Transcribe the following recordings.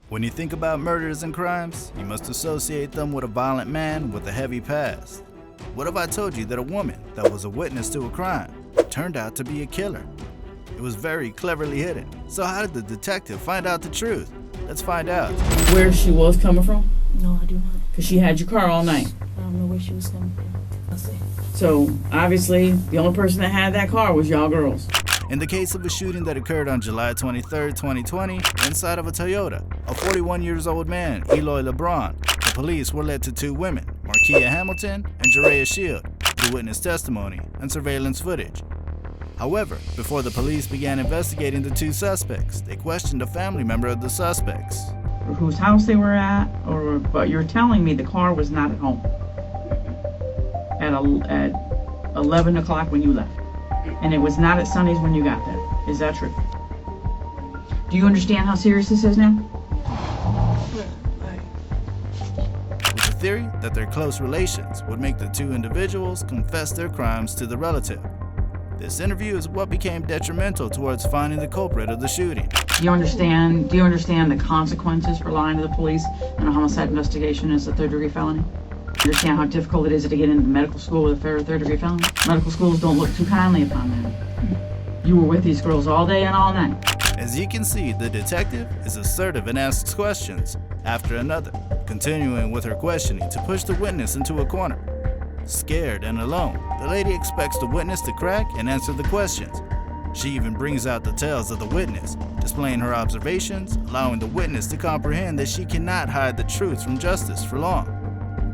When you think about murders and crimes, you must associate them with a violent man with a heavy past. What if I told you that a woman that was a witness to a crime turned out to be a killer? It was very cleverly hidden. So how did the detective find out the truth? Let's find out. Where she was coming from? No, I do not. Because she had your car all night. I don't know where she was coming from. I'll see. So, obviously, the only person that had that car was y'all girls. In the case of a shooting that occurred on July 23, 2020, inside of a Toyota, a 41-year-old man, Eloy LeBron, the police were led to two women, Markia Hamilton and Jerea Shield, through witness testimony and surveillance footage. However, before the police began investigating the two suspects, they questioned a family member of the suspects. Whose house they were at, but you're telling me the car was not at home at 11 o'clock when you left. And it was not at Sunny's when you got there. Is that true? Do you understand how serious this is now? With the theory that their close relations would make the two individuals confess their crimes to the relative. This interview is what became detrimental towards finding the culprit of the shooting. Do you understand the consequences for lying to the police in a homicide investigation as a third-degree felony? Do you understand how difficult it is to get into medical school with a third-degree felony? Medical schools don't look too kindly upon that. You were with these girls all day and all night. As you can see, the detective is assertive and asks questions after another, continuing with her questioning to push the witness into a corner. Scared and alone, the lady expects the witness to crack and answer the questions. She even brings out the tales of the witness, displaying her observations, allowing the witness to comprehend that she cannot hide the truth from justice for long.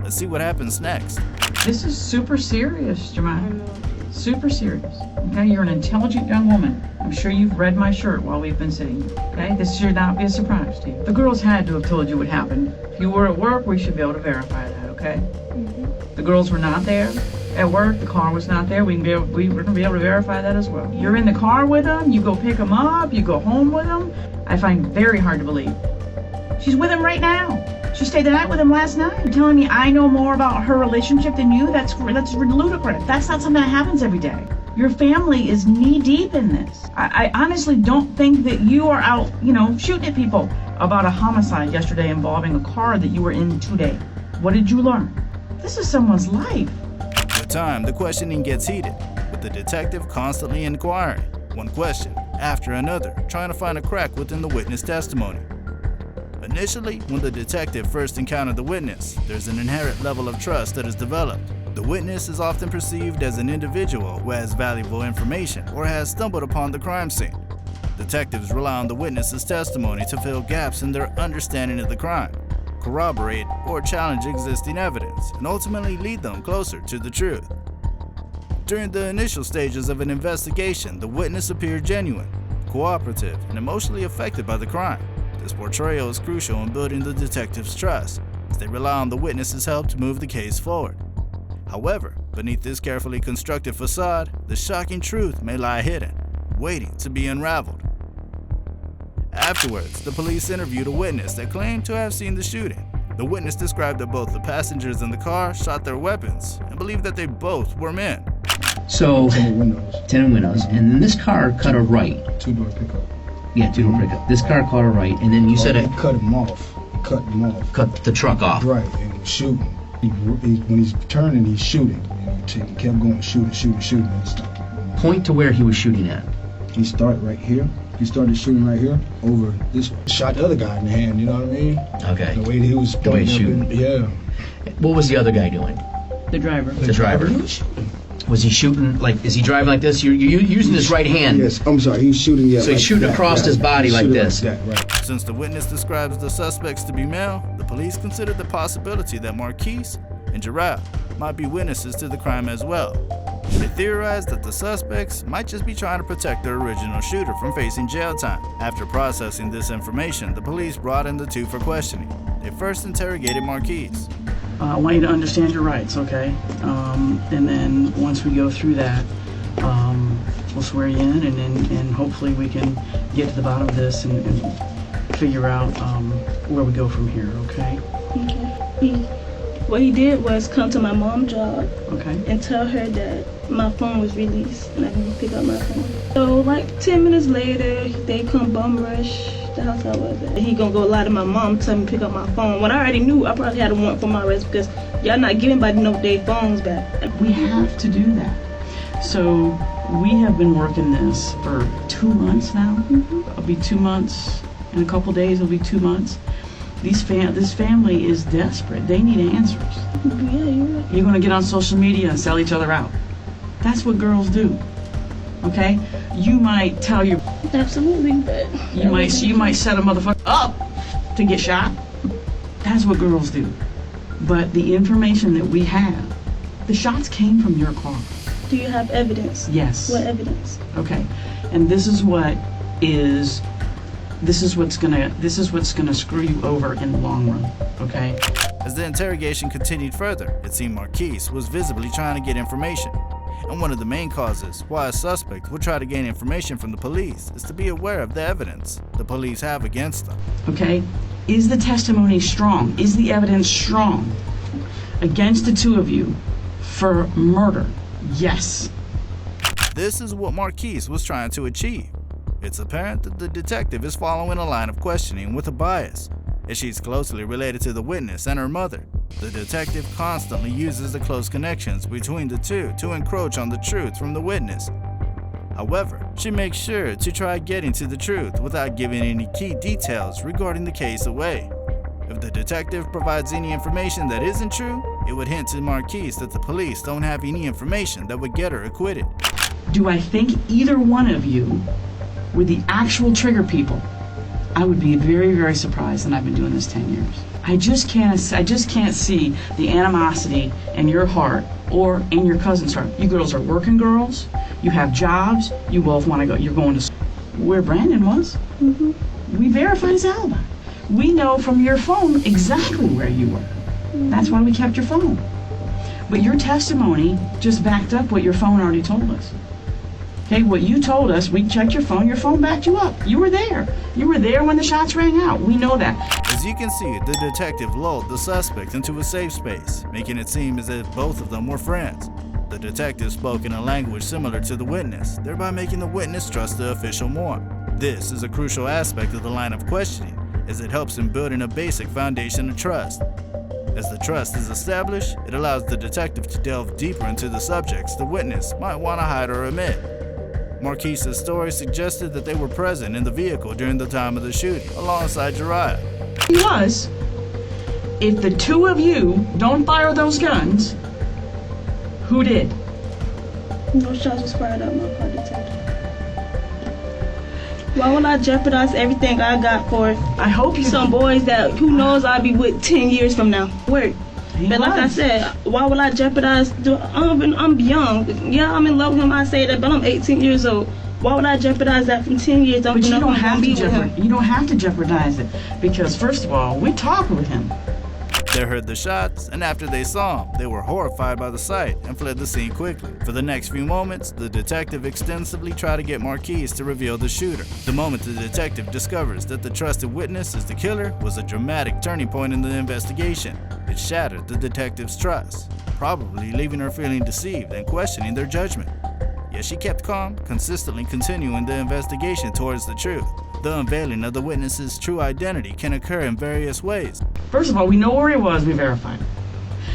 Let's see what happens next. This is super serious, Jemima. Super serious. Okay, you're an intelligent young woman. I'm sure you've read my shirt while we've been sitting here. Okay, this should not be a surprise to you. The girls had to have told you what happened. If you were at work, we should be able to verify that, okay? The girls were not there at work. The car was not there. We're going to be able to verify that as well. You're in the car with them. You go pick them up. You go home with them. I find very hard to believe. She's with him right now. She stayed the night with him last night. You're telling me I know more about her relationship than you? That's ludicrous. That's not something that happens every day. Your family is knee-deep in this. I honestly don't think that you are out, shooting at people about a homicide yesterday involving a car that you were in today. What did you learn? This is someone's life. With time, the questioning gets heated, with the detective constantly inquiring, one question after another, trying to find a crack within the witness testimony. Initially, when the detective first encountered the witness, there's an inherent level of trust that is developed. The witness is often perceived as an individual who has valuable information or has stumbled upon the crime scene. Detectives rely on the witness's testimony to fill gaps in their understanding of the crime, corroborate or challenge existing evidence, and ultimately lead them closer to the truth. During the initial stages of an investigation, the witness appeared genuine, cooperative, and emotionally affected by the crime. This portrayal is crucial in building the detective's trust, as they rely on the witness's help to move the case forward. However, beneath this carefully constructed facade, the shocking truth may lie hidden, waiting to be unraveled. Afterwards, the police interviewed a witness that claimed to have seen the shooting. The witness described that both the passengers in the car shot their weapons and believed that they both were men. So, Tinted windows. tinted windows, and then this car cut a right. Two-door pickup. Yeah, two-door pickup. This car caught a right, and then you said it He cut him off. He cut him off. cut the truck off. Right, and he was shooting. When he's turning, he's shooting. He kept going, shooting. And stuff. Point to where he was shooting at. He started right here. He started shooting right here over this way. Shot the other guy in the hand, you know what I mean? Okay. The way he was The way he's pointing up shooting. yeah. What was the other guy doing? The driver. The driver. He was shooting. Was he shooting, is he driving like this? You're using his right hand. Yes, I'm sorry, he was shooting, yeah. So he's shooting across his body He's like shooting this. that, right. Since the witness describes the suspects to be male, the police considered the possibility that Marquise and Gerard might be witnesses to the crime as well. They theorized that the suspects might just be trying to protect their original shooter from facing jail time. After processing this information, the police brought in the two for questioning. They first interrogated Marquise. I want you to understand your rights, okay? And then once we go through that, we'll swear you in, and hopefully we can get to the bottom of this and figure out where we go from here, okay? Okay. What he did was come to my mom's job Okay. and tell her that my phone was released and I can pick up my phone. So like 10 minutes later, they come bum rush the house I was at. He gonna go lie to my mom, tell me to pick up my phone. When I already knew I probably had a warrant for my arrest because y'all not giving anybody no their phones back. We have to do that. So we have been working this for 2 months now. It'll be 2 months. In a couple days, it'll be 2 months. This family is desperate. They need answers. Yeah, you're right. You're gonna get on social media and sell each other out. That's what girls do. Okay? You might tell your Absolutely, but you might set a motherfucker up to get shot. That's what girls do. But the information that we have, the shots came from your car. do you have evidence? Yes. What evidence? Okay. And this is what's gonna screw you over in the long run. Okay? As the interrogation continued further, it seemed Marquise was visibly trying to get information. And one of the main causes why a suspect would try to gain information from the police is to be aware of the evidence the police have against them. Okay? Is the testimony strong? Is the evidence strong against the two of you for murder? Yes. This is what Marquise was trying to achieve. It's apparent that the detective is following a line of questioning with a bias, as she's closely related to the witness and her mother. The detective constantly uses the close connections between the two to encroach on the truth from the witness. However, she makes sure to try getting to the truth without giving any key details regarding the case away. If the detective provides any information that isn't true, it would hint to Marquise that the police don't have any information that would get her acquitted. Do I think either one of you were the actual trigger people? I would be very, very surprised, and I've been doing this 10 years. I just can't see the animosity in your heart or in your cousin's heart. You girls are working girls, you have jobs, you both want to go, you're going to school. Where Brandon was, we verified his alibi. We know from your phone exactly where you were. That's why we kept your phone. But your testimony just backed up what your phone already told us. Okay, what you told us, we checked your phone backed you up. You were there. You were there when the shots rang out. We know that. As you can see, the detective lulled the suspect into a safe space, making it seem as if both of them were friends. The detective spoke in a language similar to the witness, thereby making the witness trust the official more. This is a crucial aspect of the line of questioning, as it helps in building a basic foundation of trust. As the trust is established, it allows the detective to delve deeper into the subjects the witness might want to hide or omit. Marquise's story suggested that they were present in the vehicle during the time of the shooting, alongside Jariah. He was. If the two of you don't fire those guns, who did? No shots was fired out my car, detective. Why would I jeopardize everything I got for I hope you. some boys that who knows I'll be with 10 years from now? Work. He But like I was. said, why would I jeopardize? I'm young. Yeah, I'm in love with him. I say that, but I'm 18 years old. Why would I jeopardize that from 10 years? But you know don't I'm have gonna to be with him. jeopardize. You don't have to jeopardize it because first of all, we talked with him. They heard the shots, and after they saw him, they were horrified by the sight and fled the scene quickly. For the next few moments, the detective extensively tried to get Marquise to reveal the shooter. The moment the detective discovers that the trusted witness is the killer was a dramatic turning point in the investigation. It shattered the detective's trust, probably leaving her feeling deceived and questioning their judgment. Yet she kept calm, consistently continuing the investigation towards the truth. The unveiling of the witness's true identity can occur in various ways. First of all, we know where he was. We verified it.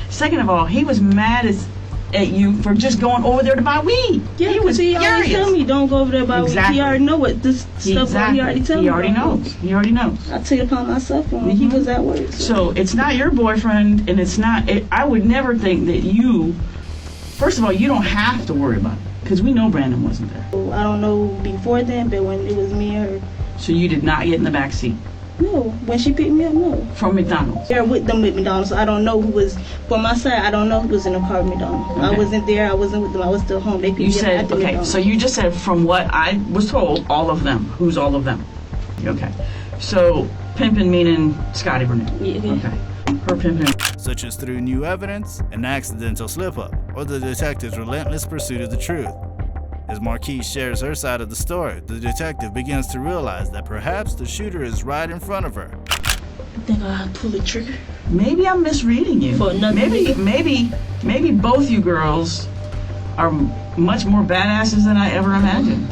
Second of all, he was mad at you for just going over there to buy weed. Yeah, he was he already furious. tell me don't go over there about Exactly. He already know what this stuff. He already tell me. He already about. knows. He already knows. I took it upon myself when he was at work. So it's not your boyfriend, and it's not. I would never think that you. First of all, you don't have to worry about it because we know Brandon wasn't there. I don't know before then, but when it was me and her. So you did not get in the back seat No, when she picked me up, no. from McDonald's. There with them with McDonald's. So I don't know who was for my side. I don't know who was in the car with McDonald's. I Okay. wasn't there. I wasn't with them. I was still home. They picked You me up said at the okay. McDonald's. So you just said from what I was told, all of them. Who's all of them? Okay. So pimping meaning Scotty Burnett. Yeah. Okay. Her pimping. Such as through new evidence, an accidental slip-up, or the detective's relentless pursuit of the truth. As Marquise shares her side of the story, the detective begins to realize that perhaps the shooter is right in front of her. I think I pull the trigger. Maybe I'm misreading you. For another Maybe both you girls are much more badasses than I ever imagined.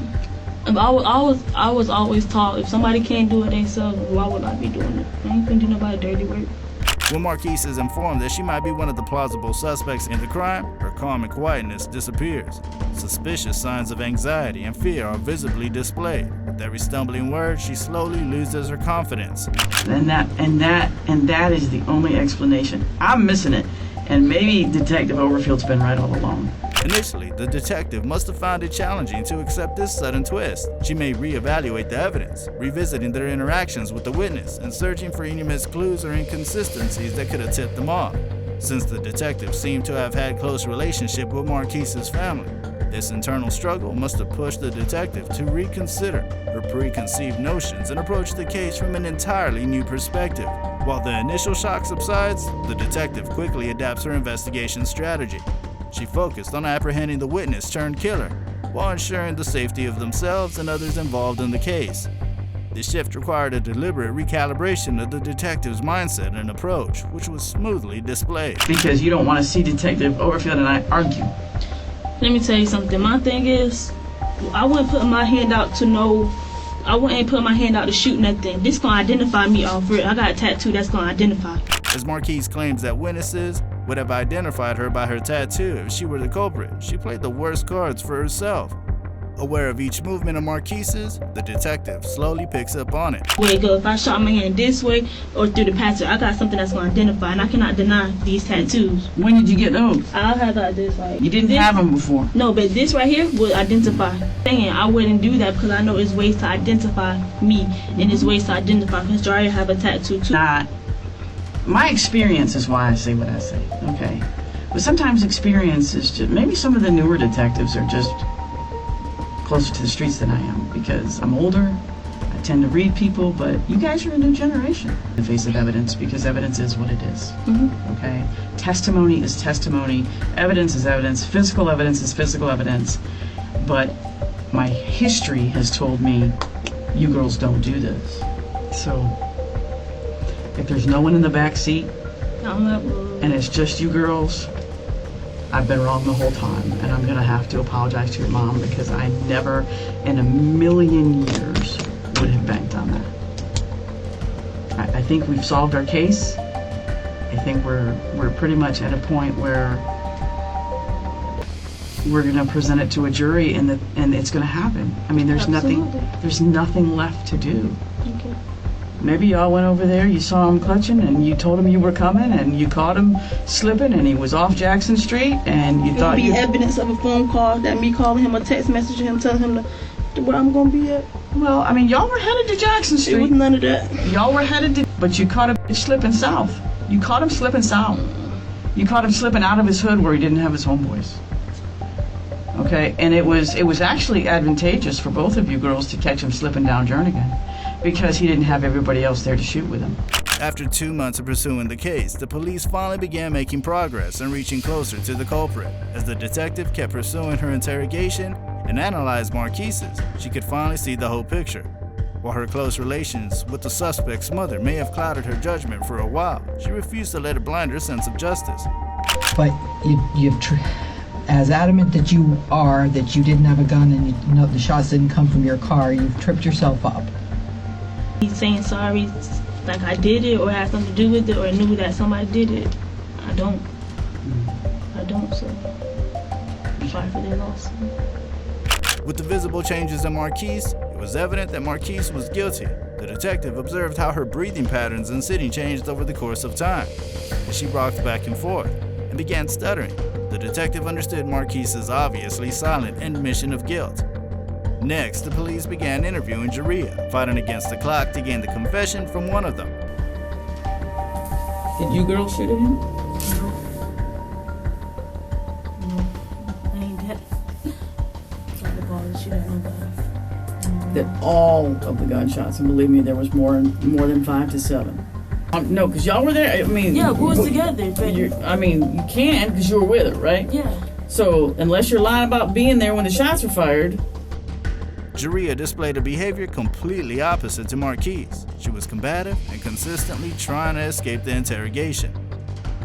I was always taught if somebody can't do it themselves, why would I be doing it? I ain't gonna do nobody dirty work. When Marquise is informed that she might be one of the plausible suspects in the crime, her calm and quietness disappears. Suspicious signs of anxiety and fear are visibly displayed. With every stumbling word, she slowly loses her confidence. And that is the only explanation. I'm missing it. And maybe Detective Overfield's been right all along. Initially, the detective must have found it challenging to accept this sudden twist. She may reevaluate the evidence, revisiting their interactions with the witness and searching for any missed clues or inconsistencies that could have tipped them off. Since the detective seemed to have had close relationship with Marquise's family, this internal struggle must have pushed the detective to reconsider her preconceived notions and approach the case from an entirely new perspective. While the initial shock subsides, the detective quickly adapts her investigation strategy. She focused on apprehending the witness turned killer, while ensuring the safety of themselves and others involved in the case. This shift required a deliberate recalibration of the detective's mindset and approach, which was smoothly displayed. Because you don't want to see Detective Overfield and I argue. Let me tell you something. My thing is, I wouldn't put my hand out to know. I wouldn't put my hand out to shoot nothing. This gonna identify me off real. I got a tattoo that's gonna identify. As Marquise claims that witnesses would have identified her by her tattoo if she were the culprit, she played the worst cards for herself. Aware of each movement of Marquise's, the detective slowly picks up on it. Way go. If I shot my hand this way or through the pattern, I got something that's gonna identify, and I cannot deny these tattoos. When did you get those? I had like this, like You didn't have them before. No, but this right here would identify. Saying I wouldn't do that because I know it's ways to identify me, and it's ways to identify because Jari have a tattoo too. Not. My experience is why I say what I say. Okay, but sometimes experience is just maybe some of the newer detectives are just closer to the streets than I am because I'm older. I tend to read people, but you guys are a new generation in the face of evidence because evidence is what it is. Okay, testimony is testimony, evidence is evidence, physical evidence is physical evidence. But my history has told me you girls don't do this. So if there's no one in the back seat and it's just you girls, I've been wrong the whole time, and I'm gonna have to apologize to your mom because I never in a million years would have banked on that. I think we've solved our case. I think we're pretty much at a point where we're gonna present it to a jury, and it's gonna happen. I mean, there's nothing left to do. Okay. Maybe y'all went over there, you saw him clutching, and you told him you were coming, and you caught him slipping, and he was off Jackson Street, and you thought you... evidence of a phone call, that me calling him, a text message, him telling him where I'm gonna be at. Well, I mean, y'all were headed to Jackson Street. It was none of that. Y'all were headed to... But you caught him slipping south. You caught him slipping south. You caught him slipping out of his hood where he didn't have his homeboys. Okay, and it was actually advantageous for both of you girls to catch him slipping down Jernigan, because he didn't have everybody else there to shoot with him. After 2 months of pursuing the case, the police finally began making progress and reaching closer to the culprit. As the detective kept pursuing her interrogation and analyzed Marquise's, she could finally see the whole picture. While her close relations with the suspect's mother may have clouded her judgment for a while, she refused to let it blind her sense of justice. But you've as adamant that you are that you didn't have a gun and you know the shots didn't come from your car, you've tripped yourself up. He's saying sorry, like I did it or had something to do with it or knew that somebody did it. I don't, so sorry for their loss. With the visible changes in Marquise, it was evident that Marquise was guilty. The detective observed how her breathing patterns and sitting changed over the course of time, as she rocked back and forth and began stuttering. The detective understood Marquise's obviously silent admission of guilt. Next, the police began interviewing Jaria, fighting against the clock to gain the confession from one of them. Did you girls shoot at him? No, I ain't that. Trying to bother shoot at nobody. That all of the gunshots, and believe me, there was more than 5 to 7. No, because y'all were there. I mean, Yeah, we was together. But you can because you were with her, right? yeah. So unless you're lying about being there when the shots were fired. Jaria displayed a behavior completely opposite to Marquise. She was combative and consistently trying to escape the interrogation.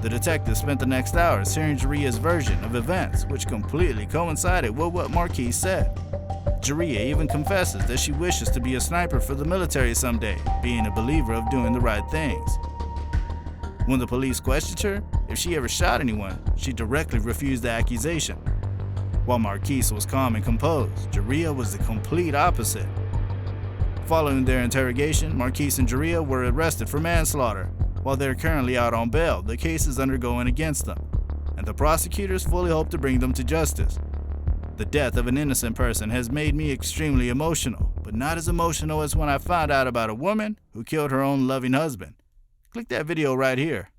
The detective spent the next hours hearing Jaria's version of events, which completely coincided with what Marquise said. Jaria even confesses that she wishes to be a sniper for the military someday, being a believer of doing the right things. When the police questioned her if she ever shot anyone, she directly refused the accusation. While Marquise was calm and composed, Jaria was the complete opposite. Following their interrogation, Marquise and Jaria were arrested for manslaughter. While they're currently out on bail, the case is undergoing against them, and the prosecutors fully hope to bring them to justice. The death of an innocent person has made me extremely emotional, but not as emotional as when I found out about a woman who killed her own loving husband. Click that video right here.